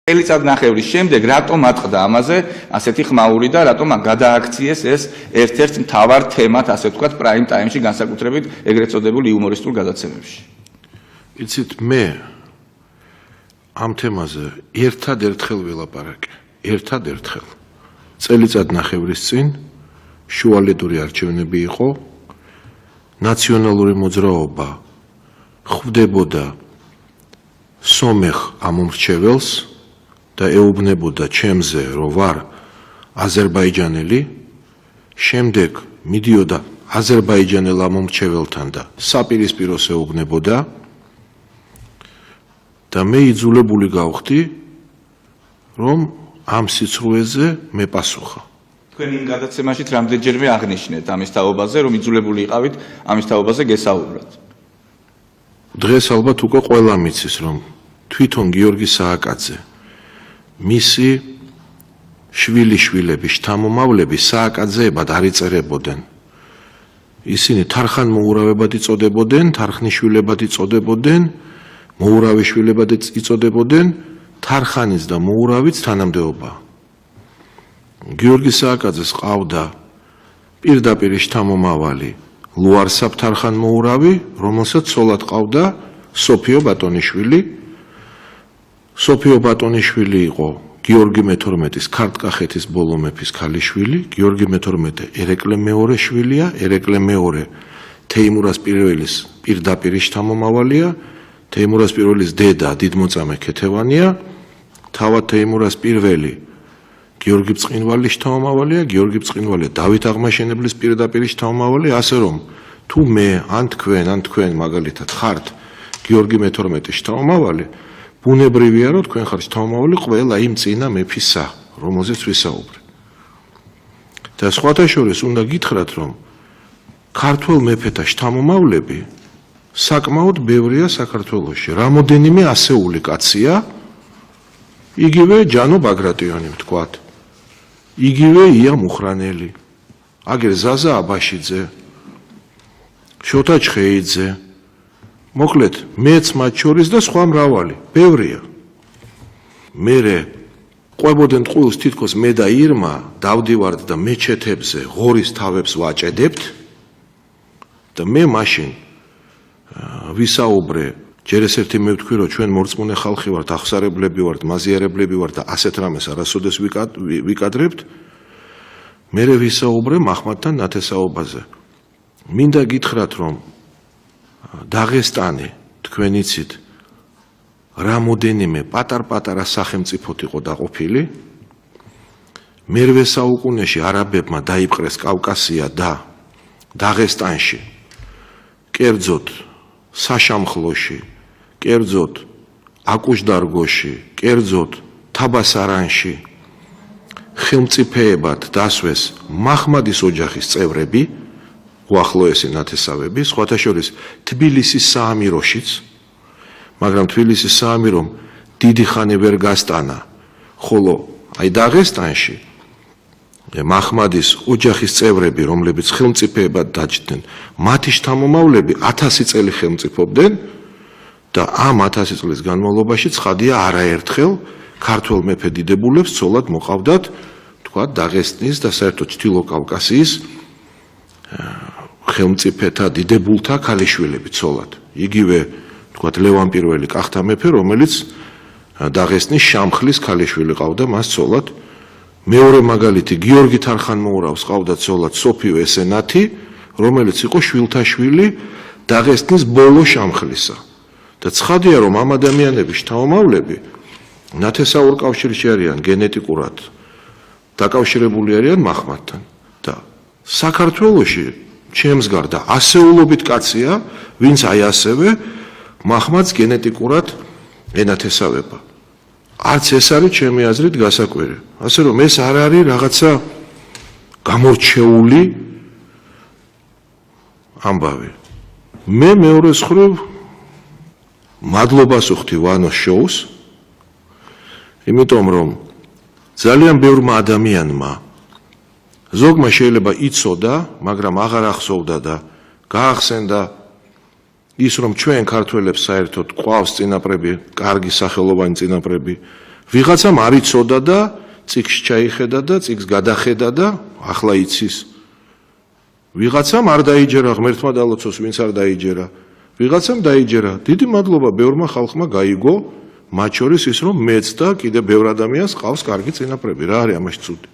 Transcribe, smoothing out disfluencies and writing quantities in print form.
წელიწადნახევრის შემდეგ რატომ ატყდა ამაზე ასეთი ხმაური და რატომ გადააქციეს ეს ერთ-ერთ მთავარ თემად, ასე ვთქვათ, პრაიმ ტაიმში, განსაკუთრებით ეგრეთ წოდებულ იუმორისტულ გადაცემებში. იცით, მე ამ თემაზე ერთადერთხელ ველაპარაკე, ერთადერთხელ. წელიწადნახევრის წინ შუალედური არჩევნები იყო, ნაციონალური მოძრაობა ხვდებოდა სომეხ ამომრჩეველს და ეუბნებოდა ჩემზე, რომ ვარ აზერბაიჯანელი, შემდეგ მიდიოდა აზერბაიჯანელ ამომრჩეველთან და საპირისპიროს ეუბნებოდა და მე იძულებული გავხდი, რომ ამ სიცრუეზე მეპასუხა. თქვენ იმ გადაცემაშიც რამდენჯერმე აღნიშნეთ ამის თაობაზე, რომ იძულებული იყავით ამის თაობაზე გესაუბროთ. დღეს ალბათ უკვე ყველა მიცის, რომ თვითონ გიორგი სააკაძე მისი შვილიშვილები, შთამომავლები სააკაძეებად არ იწერებოდნენ. ისინი თარხან-მოურავებად იწოდებოდნენ, თარხნიშვილებად იწოდებოდნენ, მოურავიშვილებად იწოდებოდნენ, თარხანის და მოურავის თანამდებობა. გიორგი სააკაძეს ყავდა პირდაპირ შთამომავალი ლუარსაბ თარხან-მოურავი, რომელსაც ცოლად ყავდა სოფიო ბატონიშვილი. სოფიო ბატონიშვილი იყო გიორგი მე-12-ის ქართკახეთის ბოლო მეფის ქალიშვილი, გიორგი მე-12 ერეკლე მეორე შვილია, ერეკლე მეორე თეიმურაზ პირველის პირდაპირ შთამომავალია, თეიმურაზ პირველის დედა დიდმოწამე ქეთევანია, თავად თეიმურაზ პირველი გიორგი ბწყინვალის შთამომავალია, გიორგი ბწყინვალი დავით აღმაშენებლის პირდაპირ შთამომავალი, ასე რომ თუ მე ან თქვენ მაგალითად ხართ გიორგი მე-12-ის შთამომავალი, ბუნებრივია, რომ თქვენ ხართ შთამომავალი ყველა იმ წინა მეფისა, რომელზეც ვისაუბრე. და სხვათა შორის უნდა გითხრათ, რომ ქართველ მეფეთა შთამომავლები საკმაოდ ბევრია საქართველოში. რამოდენიმე ასეული კაცია, იგივე ჯანო ბაგრატიონი ვთქვათ, იგივე ია მუხრანელი, აგერ ზაზა აბაშიძე, შოთა ჩხეიძე, მოკლედ, მეც მათ შორის და სხვა მრავალი, ბევრია. მერე ყვებოდნენ ტყუილს თითქოს მე და ირმა დავდივართ და მეჩეთებზე ღორის თავებს ვაჭედებთ და მე მაშინ ვისაუბრე, ჯერ ეს ერთი მე ვთქვი, რომ ჩვენ მორწმუნე ხალხი ვართ, აღსარებლები ვართ, მაზიარებლები ვართ და ასეთ რამეს არასოდეს ვიკადრებთ. მერე ვისაუბრე მაჰმადთან ნათესაობაზე. მინდა გითხრათ, რომ დაღესტანი, თქვენ იცით, რამოდენიმე პატარ-პატარა სახელმწიფოდ იყო დაყოფილი. მერვე საუკუნეში არაბებმა დაიპყრეს კავკასია და დაღესტანში, კერძოდ საშამხლოში, კერძოდ აკუშდარგოში, კერძოდ თაბასარანში ხელმწიფეებად დასვეს მაჰმადის ოჯახის წევრები, უახლოესი ნათესავები, სხვათა შორის თბილისის საამიროშიც, მაგრამ თბილისის საამირომ დიდი ხანი ვერ გასტანა, ხოლო აი დაღესტანში მაჰმადის ოჯახის წევრები, რომლებიც ხელმწიფეებად დაჯდნენ, მათი შთამომავლები 1000 წელი ხელმწიფობდნენ და ამ 1000 წლის განმავლობაში ცხადია არაერთხელ ქართველ მეფე დიდებულებს ცოლად მოყავდათ, თქვათ, დაღესტნის და საერთოდ ჩრდილო კავკასიის ხელმწიფეთა დიდებულთა ქალიშვილები ცოლად. იგივე, თქვათ, ლევან პირველი კახთა მეფე, რომელიც დაღესტნის შამხლის ქალიშვილი ყავდა მას ცოლად. მეორე მაგალითი გიორგი თარხან-მოურავს ყავდა ცოლად სოფიო ესენათი, რომელიც იყო შვილთაშვილი დაღესტნის ბოლო შამხლისა. და ცხადია, რომ ამ ადამიანების შთამომავლები ნათესაურ კავშირში არიან გენეტიკურად დაკავშირებული არიან მაჰმადთან და საქართველოში ჩემს გარდა ასეულობით კაცია, ვინც აი ასევე მაჰმადს გენეტიკურად ენათესავება. არც ეს არის ჩემი აზრით გასაკვირი. ასე რომ ეს არ არის რაღაცა გამორჩეული ამბავი. მე მეორე მხრივ მადლობას ვუხდი ვანოს შოუს, იმიტომ რომ ძალიან ბევრმა ადამიანმა ზოგმა შეიძლება იცოდა, მაგრამ აღარ ახსოვდა და გაახსენდა ის რომ ჩვენ ქართველებს საერთოდ ყავს წინაპრები, კარგი სახელოვანი წინაპრები ვიღაცამ არ იცოდა და წიგნს ჩაიხედა და წიგნს გადახედა და ახლა იცის. ვიღაცამ არ დაიჯერა ღმერთმა დალოცოს, ვინც არ დაიჯერა. ვიღაცამ დაიჯერა. დიდი მადლობა ბევრმა ხალხმა გაიგო, მათ შორის ის რომ მეც და კიდე ბევრ ადამიანს ყავს კარგი წინაპრები. რა არის ამაში ცუდი?